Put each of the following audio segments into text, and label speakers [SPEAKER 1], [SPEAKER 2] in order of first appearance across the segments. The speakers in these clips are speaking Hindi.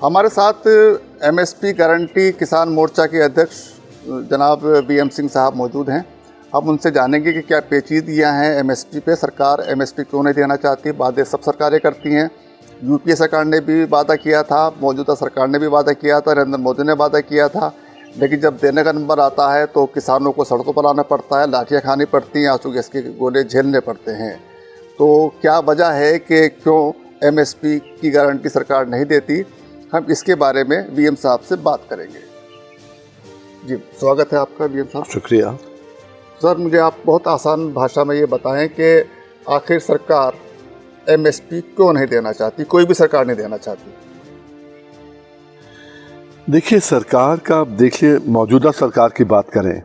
[SPEAKER 1] हमारे साथ एमएसपी गारंटी किसान मोर्चा के अध्यक्ष जनाब बीएम सिंह साहब मौजूद हैं। हम उनसे जानेंगे कि क्या पेचीदगियाँ हैं एमएसपी पे, सरकार एमएसपी क्यों नहीं देना चाहती। वादे सब सरकारें करती हैं। यूपीए सरकार ने भी वादा किया था, मौजूदा सरकार ने भी वादा किया था, नरेंद्र मोदी ने वादा किया था, लेकिन जब देने का नंबर आता है तो किसानों को सड़कों पर आना पड़ता है, लाठियाँ खानी पड़ती हैं, आंसू गैस के गोले झेलने पड़ते हैं। तो क्या वजह है कि क्यों एमएसपी की गारंटी सरकार नहीं देती, हम इसके बारे में बीएम साहब से बात करेंगे। जी, स्वागत है आपका बीएम साहब।
[SPEAKER 2] शुक्रिया
[SPEAKER 1] सर, मुझे आप बहुत आसान भाषा में ये बताएं कि आखिर सरकार एमएसपी क्यों नहीं देना चाहती, कोई भी सरकार नहीं देना चाहती।
[SPEAKER 2] देखिए, सरकार का आप देखिए, मौजूदा सरकार की बात करें,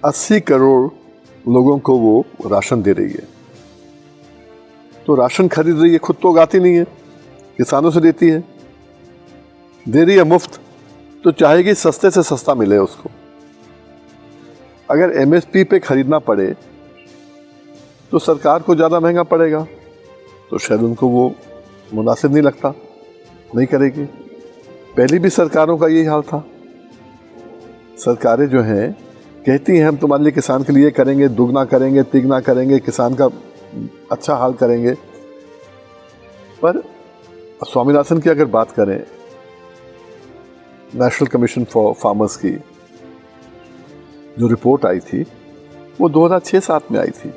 [SPEAKER 2] 80 करोड़ लोगों को वो राशन दे रही है। तो राशन खरीद रही है, खुद तो उगाती नहीं है, किसानों से देती है, दे रही है मुफ्त, तो चाहेगी सस्ते से सस्ता मिले उसको। अगर एमएसपी पे खरीदना पड़े तो सरकार को ज़्यादा महंगा पड़ेगा, तो शायद उनको वो मुनासिब नहीं लगता, नहीं करेगी। पहली भी सरकारों का यही हाल था। सरकारें जो हैं कहती हैं हम तुम्हारे लिए किसान के लिए करेंगे, दुगना करेंगे, तिगना करेंगे, किसान का अच्छा हाल करेंगे। पर स्वामीनाथन की अगर बात करें, नेशनल कमीशन फॉर फार्मर्स की जो रिपोर्ट आई थी वो 2006-07 में आई थी।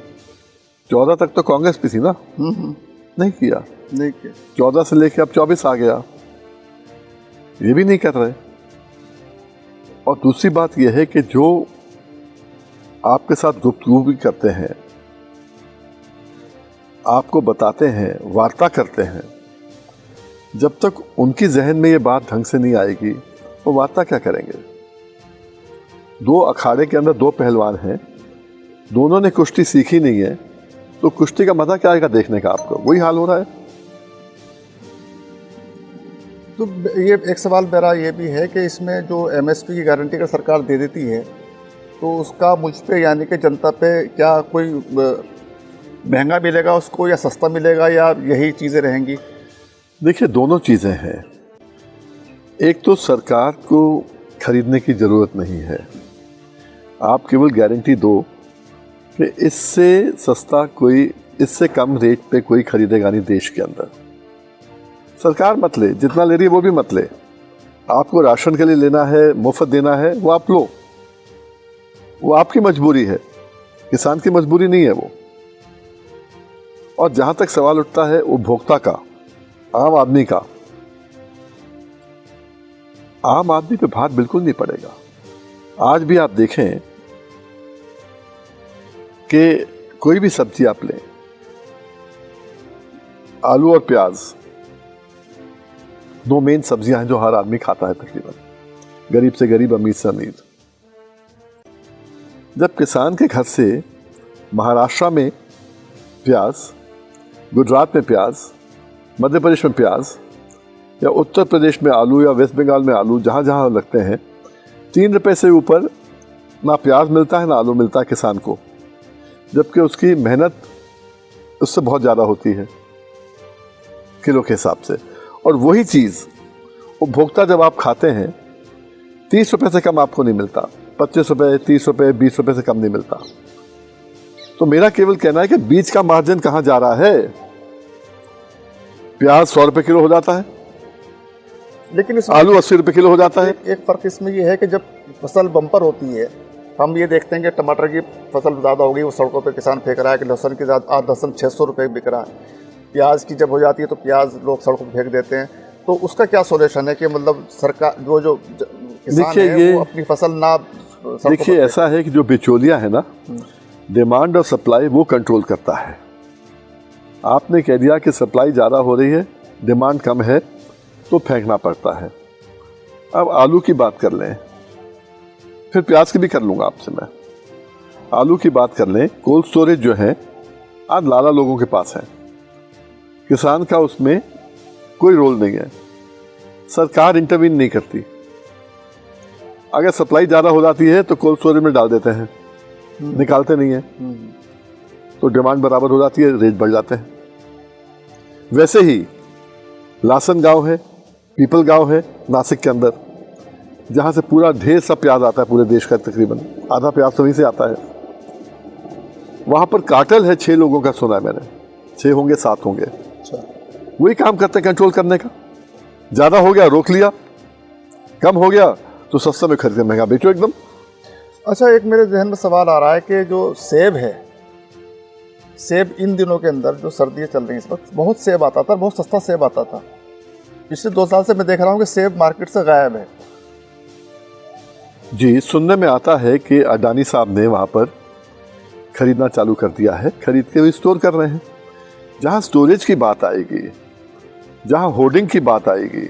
[SPEAKER 2] 14 तक तो कांग्रेस भी थी ना, नहीं किया। 14 से लेके अब 24 आ गया, ये भी नहीं कर रहे। और दूसरी बात यह है कि जो आपके साथ गुफ्तगू भी करते हैं, आपको बताते हैं, वार्ता करते हैं, जब तक उनकी जहन में ये बात ढंग से नहीं आएगी वो वार्ता क्या करेंगे। दो अखाड़े के अंदर दो पहलवान हैं, दोनों ने कुश्ती सीखी नहीं है, तो कुश्ती का मजा क्या आएगा देखने का आपको। वही हाल हो रहा है।
[SPEAKER 1] तो ये एक सवाल मेरा ये भी है कि इसमें जो एमएसपी की गारंटी अगर सरकार दे देती है तो उसका मुझ पे यानी कि जनता पे क्या कोई महंगा मिलेगा उसको, या सस्ता मिलेगा, या यही चीज़ें रहेंगी।
[SPEAKER 2] देखिए, दोनों चीज़ें हैं। एक तो सरकार को खरीदने की ज़रूरत नहीं है, आप केवल गारंटी दो कि इससे सस्ता कोई, इससे कम रेट पे कोई खरीदेगा नहीं देश के अंदर। सरकार मत ले, जितना ले रही है वो भी मत ले। आपको राशन के लिए लेना है, मुफ्त देना है, वो आप लो, वो आपकी मजबूरी है, किसान की मजबूरी नहीं है वो। और जहां तक सवाल उठता है उपभोक्ता का, आम आदमी का, आम आदमी पे भार बिल्कुल नहीं पड़ेगा। आज भी आप देखें कि कोई भी सब्जी आप लें, आलू और प्याज, दो मेन सब्जियां हैं जो हर आदमी खाता है तकरीबन, गरीब से गरीब, अमीर से अमीर। जब किसान के घर से महाराष्ट्र में प्याज, गुजरात में प्याज, मध्य प्रदेश में प्याज, या उत्तर प्रदेश में आलू, या वेस्ट बंगाल में आलू, जहाँ जहाँ लगते हैं, 3 रुपए से ऊपर ना प्याज मिलता है ना आलू मिलता है किसान को, जबकि उसकी मेहनत उससे बहुत ज़्यादा होती है किलो के हिसाब से। और वही चीज़ उपभोक्ता जब आप खाते हैं 30 रुपए से कम आपको नहीं मिलता, 25 रुपए, 30 रुपए, 20 रुपए से कम नहीं मिलता। तो मेरा केवल कहना है कि बीच का मार्जिन कहाँ जा रहा है। प्याज 100 रुपए किलो हो जाता है,
[SPEAKER 1] लेकिन
[SPEAKER 2] आलू 80 रुपए किलो हो जाता है।
[SPEAKER 1] एक फ़र्क इसमें ये है कि जब फसल बम्पर होती है, हम ये देखते हैं कि टमाटर की फसल ज़्यादा हो गई, वो सड़कों पे किसान फेंक रहा है, कि लहसुन की लहसुन 600 रुपये बिक रहा है। प्याज की जब हो जाती है तो प्याज लोग सड़कों पर फेंक देते हैं। तो उसका क्या सोल्यूशन है कि मतलब सरकार जो किसान है वो अपनी फसल ना।
[SPEAKER 2] देखिए, ऐसा है कि जो बिचौलिया है ना, डिमांड और सप्लाई वो कंट्रोल करता है। आपने कह दिया कि सप्लाई ज़्यादा हो रही है, डिमांड कम है, तो फेंकना पड़ता है। अब आलू की बात कर लें, फिर प्याज की भी कर लूँगा आपसे मैं। आलू की बात कर लें, कोल्ड स्टोरेज जो है आज लाला लोगों के पास है, किसान का उसमें कोई रोल नहीं है, सरकार इंटरवीन नहीं करती। अगर सप्लाई ज़्यादा हो जाती है तो कोल्ड स्टोरेज में डाल देते हैं, निकालते नहीं है, तो डिमांड बराबर हो जाती है, रेट बढ़ जाते हैं। वैसे ही लासन गांव है, पीपल गांव है नासिक के अंदर, जहाँ से पूरा ढेर सा प्याज आता है, पूरे देश का तकरीबन आधा प्याज तो वहीं से आता है। वहाँ पर कार्टेल है 6 लोगों का, सुना है मैंने, 6 होंगे 7 होंगे।
[SPEAKER 1] अच्छा,
[SPEAKER 2] वही काम करते हैं कंट्रोल करने का। ज़्यादा हो गया रोक लिया, कम हो गया तो सस्ता में खरीदे महंगा बेचो एकदम।
[SPEAKER 1] अच्छा, एक मेरे जहन में सवाल आ रहा है कि जो सेब है, सेब इन दिनों के अंदर जो सर्दियाँ चल रही हैं इस वक्त, बहुत सेब आता था, बहुत सस्ता सेब आता था। पिछले 2 साल से मैं देख रहा हूँ कि सेब मार्केट से गायब है।
[SPEAKER 2] जी, सुनने में आता है कि अडानी साहब ने वहाँ पर खरीदना चालू कर दिया है, खरीद के भी स्टोर कर रहे हैं। जहाँ स्टोरेज की बात आएगी, जहाँ होर्डिंग की बात आएगी,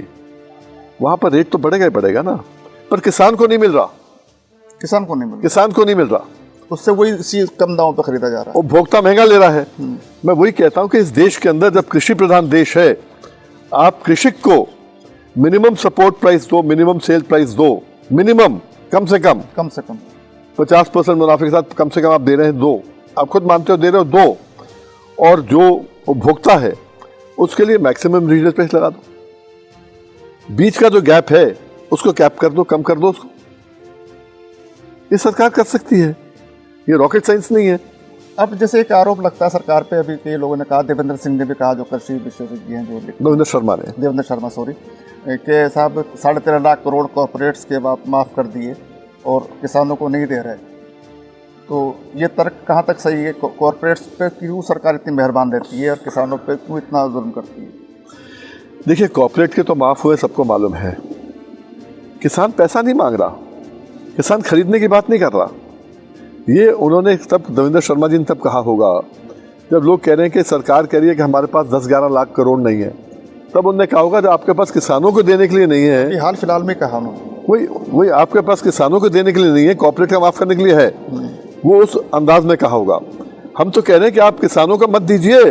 [SPEAKER 2] वहाँ पर रेट तो बढ़ेगा ही बढ़ेगा ना, पर किसान को नहीं मिल रहा।
[SPEAKER 1] किसान को नहीं मिल रहा,
[SPEAKER 2] किसान को नहीं मिल रहा,
[SPEAKER 1] उससे वही चीज कम दामों पर खरीदा जा रहा है।
[SPEAKER 2] उपभोक्ता महंगा ले रहा है। मैं वही कहता हूँ कि इस देश के अंदर जब कृषि प्रधान देश है, आप कृषक को मिनिमम सपोर्ट प्राइस दो, मिनिमम सेल प्राइस दो, मिनिमम कम से कम 50% मुनाफे के साथ कम से कम आप दे रहे हैं, दो, आप खुद मानते हो दे रहे हो, दो, और जो उपभोक्ता है उसके लिए मैक्सिमम रीजनल प्राइस लगा दो। बीच का जो गैप है उसको कैप कर दो, कम कर दो उसको। ये सरकार कर सकती है, ये रॉकेट साइंस नहीं है।
[SPEAKER 1] अब जैसे एक आरोप लगता है सरकार पे, अभी कई लोगों ने कहा, देवेंद्र सिंह ने भी कहा, जो कृषि विशेषज्ञ हैं, जो
[SPEAKER 2] देवेंद्र शर्मा
[SPEAKER 1] सॉरी, कि साहब 13.5 लाख करोड़ कॉर्पोरेट्स के माफ़ कर दिए और किसानों को नहीं दे रहे। तो ये तर्क कहाँ तक सही है? कॉर्पोरेट्स पे क्यों सरकार इतनी मेहरबान रहती है और किसानों पे क्यों इतना जुल्म करती है?
[SPEAKER 2] देखिए, कॉर्पोरेट के तो माफ़ हुए सबको मालूम है, किसान पैसा नहीं मांग रहा, किसान खरीदने की बात नहीं कर रहा। ये उन्होंने तब, देवेंद्र शर्मा जी ने तब कहा होगा जब लोग कह रहे हैं कि सरकार कह रही है कि हमारे पास 10-11 लाख करोड़ नहीं है, तब उन्होंने कहा होगा जब आपके पास किसानों को देने के लिए नहीं है।
[SPEAKER 1] हाल फिलहाल में कहा उन्होंने,
[SPEAKER 2] वही आपके पास किसानों को देने के लिए नहीं है, कॉर्पोरेट का माफ़ करने के लिए है, वो उस अंदाज में कहा होगा। हम तो कह रहे हैं कि आप किसानों को मत दीजिए,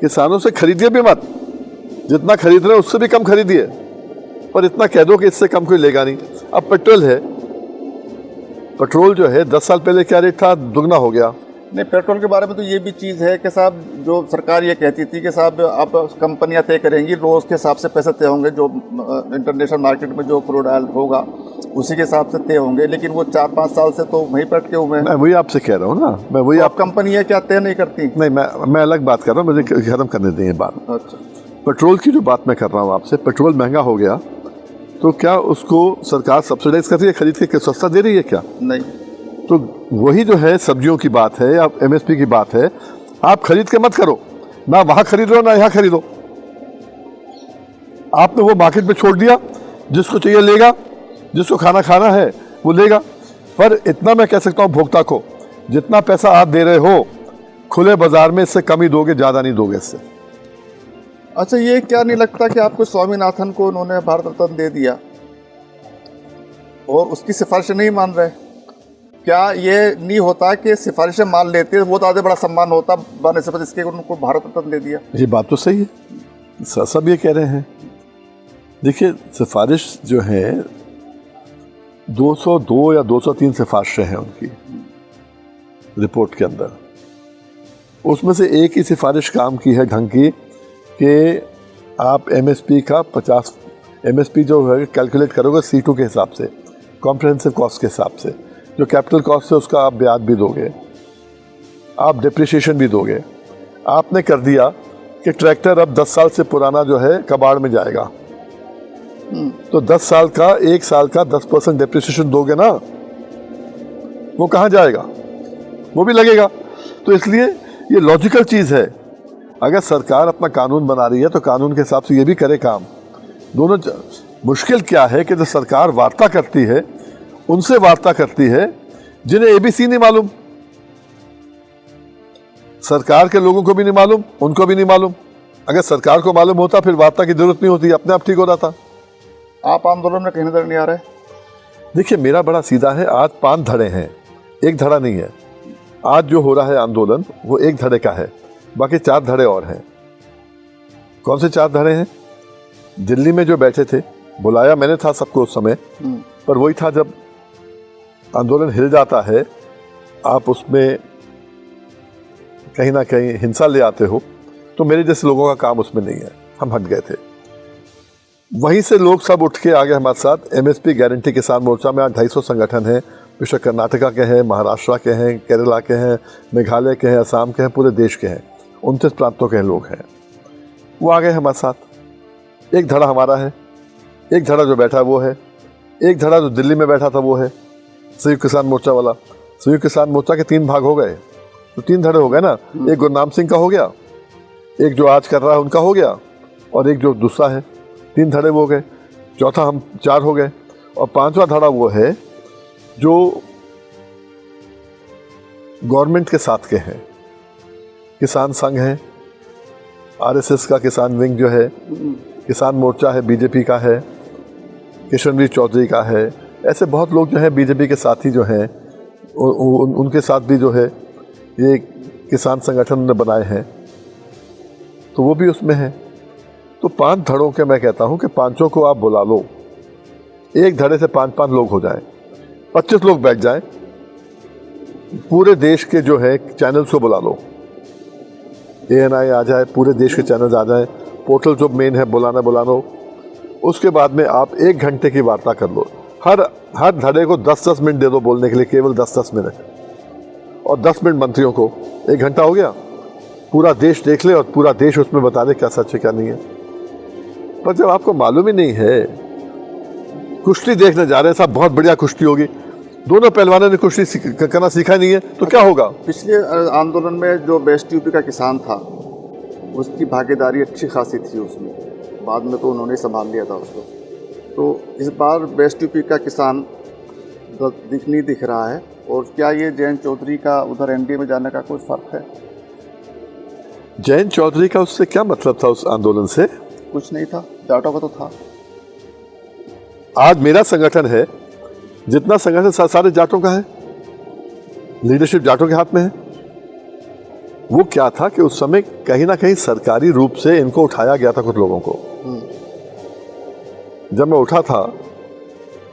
[SPEAKER 2] किसानों से खरीदिए भी मत, जितना खरीद रहे हैं उससे भी कम खरीदिए, और इतना कह दो कि इससे कम कोई लेगा नहीं। अब पेट्रोल है, पेट्रोल जो है 10 साल पहले क्या रेट था, दुगना हो गया।
[SPEAKER 1] नहीं, पेट्रोल के बारे में तो ये भी चीज़ है कि साहब, जो सरकार ये कहती थी कि साहब अब कंपनियां तय करेंगी, रोज़ के हिसाब से पैसे तय होंगे, जो इंटरनेशनल मार्केट में जो क्रूड ऑयल होगा उसी के हिसाब से तय होंगे, लेकिन वो 4-5 साल से तो वहीं पर अटके हुए हैं।
[SPEAKER 2] मैं वही आपसे कह रहा हूँ ना, मैं वही
[SPEAKER 1] आप कंपनियाँ क्या तय नहीं करती?
[SPEAKER 2] नहीं, मैं अलग बात कर रहा हूँ, मुझे खत्म करने दें ये बात।
[SPEAKER 1] अच्छा,
[SPEAKER 2] पेट्रोल की जो बात मैं कर रहा हूँ आपसे, पेट्रोल महंगा हो गया तो क्या उसको सरकार सब्सिडाइज कर रही है, खरीद के सस्ता दे रही है क्या?
[SPEAKER 1] नहीं।
[SPEAKER 2] तो वही जो है सब्जियों की बात है या MSP की बात है, आप खरीद के मत करो, ना वहाँ खरीदो ना यहाँ खरीदो। आपने वो मार्केट में छोड़ दिया, जिसको चाहिए लेगा, जिसको खाना है वो लेगा। पर इतना मैं कह सकता हूँ उपभोक्ता को, जितना पैसा आप दे रहे हो खुले बाजार में इससे कम ही दोगे, ज़्यादा नहीं दोगे इससे।
[SPEAKER 1] अच्छा, ये क्या नहीं लगता कि आपको स्वामीनाथन को उन्होंने भारत रत्न दे दिया और उसकी सिफारिश नहीं मान रहे? क्या ये नहीं होता कि सिफारिशें मान लेते, वो तो आधे बड़ा सम्मान होता बनस्पत इसके उनको भारत रत्न दे दिया?
[SPEAKER 2] ये बात तो सही है, सब ये कह रहे हैं। देखिए, सिफारिश जो है 202 या 203 सिफारिशें हैं उनकी रिपोर्ट के अंदर, उसमें से एक ही सिफारिश काम की है ढंग की कि आप MSP का 50 MSP जो है कैलकुलेट करोगे C2 के हिसाब से, कॉम्प्रिहेंसिव कॉस्ट के हिसाब से, जो कैपिटल कॉस्ट है उसका आप ब्याज भी दोगे, आप डिप्रिसिएशन भी दोगे। आपने कर दिया कि ट्रैक्टर अब 10 साल से पुराना जो है कबाड़ में जाएगा, तो 10 साल का 1 साल का 10% डिप्रिसिएशन दोगे ना, वो कहाँ जाएगा? वो भी लगेगा। तो इसलिए ये लॉजिकल चीज़ है। अगर सरकार अपना कानून बना रही है तो कानून के हिसाब से ये भी करे काम। दोनों मुश्किल क्या है कि जो सरकार वार्ता करती है उनसे वार्ता करती है जिन्हें ABC नहीं मालूम, सरकार के लोगों को भी नहीं मालूम, उनको भी नहीं मालूम। अगर सरकार को मालूम होता फिर वार्ता की जरूरत नहीं होती, अपने आप ठीक हो जाता।
[SPEAKER 1] आप आंदोलन में कहीं नजर नहीं आ रहे?
[SPEAKER 2] देखिए, मेरा बड़ा सीधा है, आज 5 धड़े हैं, एक धड़ा नहीं है। आज जो हो रहा है आंदोलन वो एक धड़े का है, बाकी 4 धड़े और हैं। कौन से 4 धड़े हैं? दिल्ली में जो बैठे थे, बुलाया मैंने था सबको उस समय, पर वही था जब आंदोलन हिल जाता है, आप उसमें कहीं ना कहीं हिंसा ले आते हो, तो मेरे जैसे लोगों का काम उसमें नहीं है, हम हट गए थे। वहीं से लोग सब उठ के आ गए हमारे साथ। एमएसपी गारंटी किसान मोर्चा में आज 250 संगठन हैं, विशेष कर्नाटका के हैं, महाराष्ट्र के हैं, केरला के हैं, मेघालय के हैं, असम के हैं, पूरे देश के हैं, 29 प्रांतों के लोग हैं। वो आ गए हमारे साथ। एक धड़ा हमारा है, एक धड़ा जो बैठा है वो है, एक धड़ा जो दिल्ली में बैठा था वो है, संयुक्त किसान मोर्चा वाला। संयुक्त किसान मोर्चा के 3 भाग हो गए, तो 3 धड़े हो गए ना। एक गुरनाम सिंह का हो गया, एक जो आज कर रहा है उनका हो गया, और एक जो दूसरा है। 3 धड़े वो हो गए, चौथा हम 4 हो गए, और 5वां धड़ा वो है जो गवर्नमेंट के साथ के हैं। किसान संघ है, आरएसएस का किसान विंग जो है, किसान मोर्चा है, बीजेपी का है, किशनवीर चौधरी का है, ऐसे बहुत लोग जो हैं बीजेपी के साथी जो हैं, उनके साथ भी जो है ये किसान संगठन ने बनाए हैं, तो वो भी उसमें है। तो 5 धड़ों के मैं कहता हूँ कि 5 को आप बुला लो, एक धड़े से 5-5 लोग हो जाए, 25 लोग बैठ जाए, पूरे देश के जो है चैनल्स को बुला लो, ANI आ जाए, पूरे देश के चैनल्स आ जाए, पोर्टल जो मेन है बुला लो। उसके बाद में आप 1 घंटे की वार्ता कर लो, हर धड़े को 10-10 मिनट दे दो बोलने के लिए, केवल 10-10 मिनट, और 10 मिनट मंत्रियों को, 1 घंटा हो गया। पूरा देश देख ले और पूरा देश उसमें बता दे क्या सच है क्या नहीं है। पर जब आपको मालूम ही नहीं है, कुश्ती देखने जा रहे हैं, साहब बहुत बढ़िया कुश्ती होगी, दोनों पहलवानों ने कुश्ती करना सीखा नहीं है, तो क्या होगा। पिछले
[SPEAKER 1] आंदोलन में जो वेस्ट यूपी का किसान था, उसकी भागीदारी अच्छी खासी थी उसमें, बाद में तो उन्होंने संभाल लिया था उसको। तो इस बार वेस्ट यूपी का किसान नहीं दिख रहा है, और क्या ये जयंत चौधरी का उधर एनडीए में जाने का कोई फर्क है?
[SPEAKER 2] जयंत चौधरी का उससे क्या मतलब था, उस आंदोलन से
[SPEAKER 1] कुछ नहीं था, जाटों का तो था।
[SPEAKER 2] आज मेरा संगठन है, जितना संगठन सारे जाटों का है, लीडरशिप जाटों के हाथ में है। वो क्या था कि उस समय कहीं ना कहीं सरकारी रूप से इनको उठाया गया था कुछ लोगों को। जब मैं उठा था,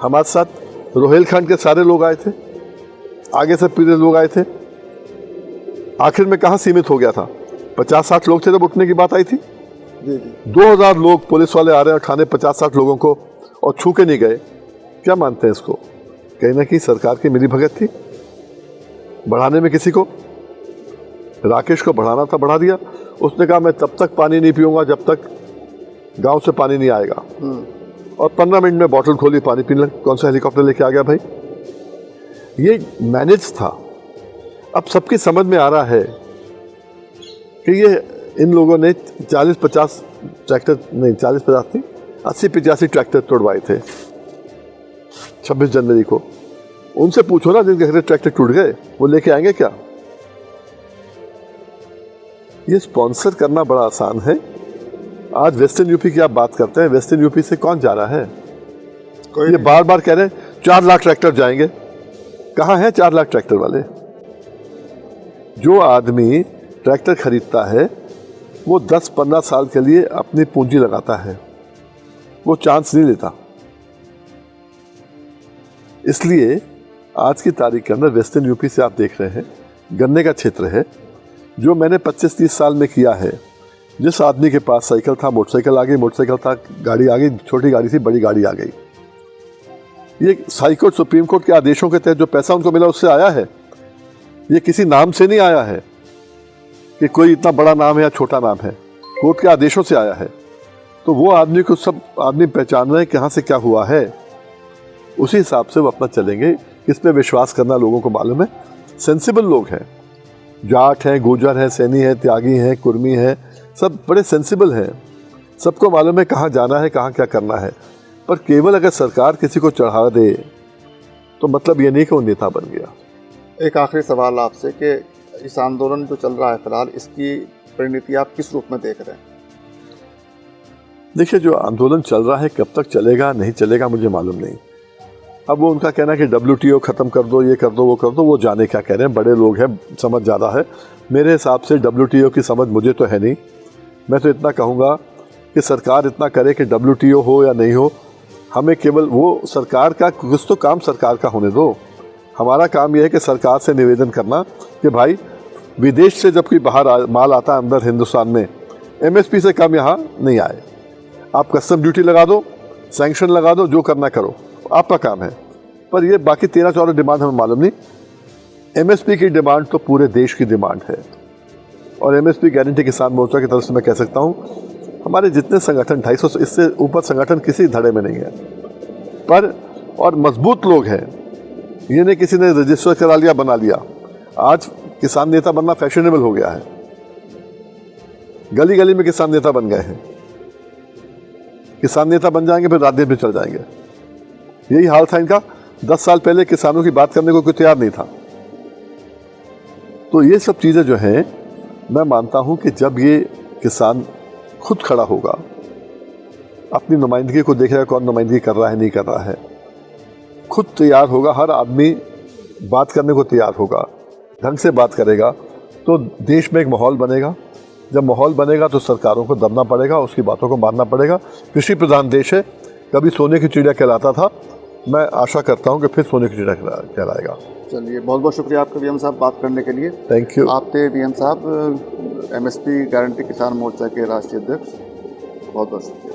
[SPEAKER 2] हमारे साथ रोहिलखंड के सारे लोग आए थे, आगे से पूरे लोग आए थे। आखिर में कहाँ सीमित हो गया था, 50-60 लोग थे जब उठने की बात आई थी। 2000 लोग पुलिस वाले आ रहे हैं उठाने 50-60 लोगों को, और छू के नहीं गए। क्या मानते हैं इसको? कहीं ना कहीं सरकार की मिलीभगत थी बढ़ाने में। किसी को, राकेश को बढ़ाना था, बढ़ा दिया। उसने कहा मैं तब तक पानी नहीं पीऊंगा जब तक गांव से पानी नहीं आएगा, और 15 मिनट में बॉटल खोली, पानी पीने लग। कौन सा हेलीकॉप्टर लेके आ गया भाई? ये मैनेज था। अब सबकी समझ में आ रहा है कि ये इन लोगों ने 40-50 ट्रैक्टर नहीं, 40-50 नहीं, 80-85 ट्रैक्टर तोड़वाए थे 26 जनवरी को। उनसे पूछो ना, जिनके ट्रैक्टर टूट गए वो लेके आएंगे क्या? ये स्पॉन्सर करना बड़ा आसान है। आज वेस्टर्न यूपी की आप बात करते हैं, वेस्टर्न यूपी से कौन जा रहा है? ये बार बार कह रहे हैं 4 लाख ट्रैक्टर जाएंगे। कहाँ है 4 लाख ट्रैक्टर वाले? जो आदमी ट्रैक्टर खरीदता है वो 10-15 साल के लिए अपनी पूंजी लगाता है, वो चांस नहीं लेता। इसलिए आज की तारीख के अंदर वेस्टर्न यूपी से आप देख रहे हैं, गन्ने का क्षेत्र है। जो मैंने 25-30 साल में किया है, जिस आदमी के पास साइकिल था, मोटरसाइकिल आ गई, मोटरसाइकिल था, गाड़ी आ गई, छोटी गाड़ी थी, बड़ी गाड़ी आ गई। ये हाईकोर्ट, सुप्रीम कोर्ट के आदेशों के तहत जो पैसा उनको मिला उससे आया है। ये किसी नाम से नहीं आया है कि कोई इतना बड़ा नाम है या छोटा नाम है, कोर्ट के आदेशों से आया है। तो वो आदमी को सब आदमी पहचान रहे हैं कि कहाँ से क्या हुआ है, उसी हिसाब से वो अपना चलेंगे। इस पे विश्वास करना लोगों को मालूम है। सेंसिबल लोग हैं, जाट हैं, गुर्जर हैं, सैनी हैं, त्यागी हैं, कुर्मी हैं, सब बड़े सेंसिबल हैं। सबको मालूम है कहाँ जाना है, कहाँ क्या करना है। पर केवल अगर सरकार किसी को चढ़ा दे तो मतलब ये नहीं कि वो नेता बन गया।
[SPEAKER 1] एक आखिरी सवाल आपसे कि इस आंदोलन जो चल रहा है फिलहाल, इसकी परिणति आप किस रूप में देख रहे हैं?
[SPEAKER 2] देखिए, जो आंदोलन चल रहा है कब तक चलेगा नहीं चलेगा मुझे मालूम नहीं। अब वो उनका कहना है कि WTO ख़त्म कर दो, ये कर दो, वो कर दो, वो जाने क्या कह रहे हैं। बड़े लोग हैं, समझ ज़्यादा है। मेरे हिसाब से WTO की समझ मुझे तो है नहीं। मैं तो इतना कहूँगा कि सरकार इतना करे कि WTO हो या नहीं हो, हमें केवल वो सरकार का कुछ तो काम सरकार का होने दो। हमारा काम यह है कि सरकार से निवेदन करना कि भाई विदेश से जब कोई बाहर माल आता है अंदर हिंदुस्तान में, MSP से कम यहाँ नहीं आए। आप कस्टम ड्यूटी लगा दो, सैंक्शन लगा दो, जो करना करो, आपका काम है। पर ये बाकी 13-14 डिमांड हमें मालूम नहीं। एमएसपी की डिमांड तो पूरे देश की डिमांड है, और एमएसपी गारंटी किसान मोर्चा की तरफ से मैं कह सकता हूँ हमारे जितने संगठन 250 इससे ऊपर संगठन किसी धड़े में नहीं है, पर और मजबूत लोग हैं। ये नहीं किसी ने रजिस्टर करा लिया, बना लिया। आज किसान नेता बनना फैशनेबल हो गया है, गली गली में किसान नेता बन गए हैं। किसान नेता बन जाएंगे फिर रात दिन भी चल जाएंगे। यही हाल था इनका। 10 साल पहले किसानों की बात करने को कोई तैयार नहीं था। तो ये सब चीज़ें जो हैं, मैं मानता हूं कि जब ये किसान खुद खड़ा होगा, अपनी नुमाइंदगी को देखेगा कौन नुमाइंदगी कर रहा है नहीं कर रहा है, खुद तैयार होगा, हर आदमी बात करने को तैयार होगा, ढंग से बात करेगा, तो देश में एक माहौल बनेगा। जब माहौल बनेगा तो सरकारों को दबना पड़ेगा, उसकी बातों को मानना पड़ेगा। कृषि प्रधान देश है, कभी सोने की चिड़िया कहलाता था, मैं आशा करता हूं कि फिर सोने की चिड़िया कहलाएगा।
[SPEAKER 1] चलिए, बहुत बहुत शुक्रिया आपका बीएम साहब बात करने के लिए।
[SPEAKER 2] Thank you.
[SPEAKER 1] आप थे बीएम साहब एमएसपी गारंटी किसान मोर्चा के राष्ट्रीय अध्यक्ष। बहुत बहुत शुक्रिया।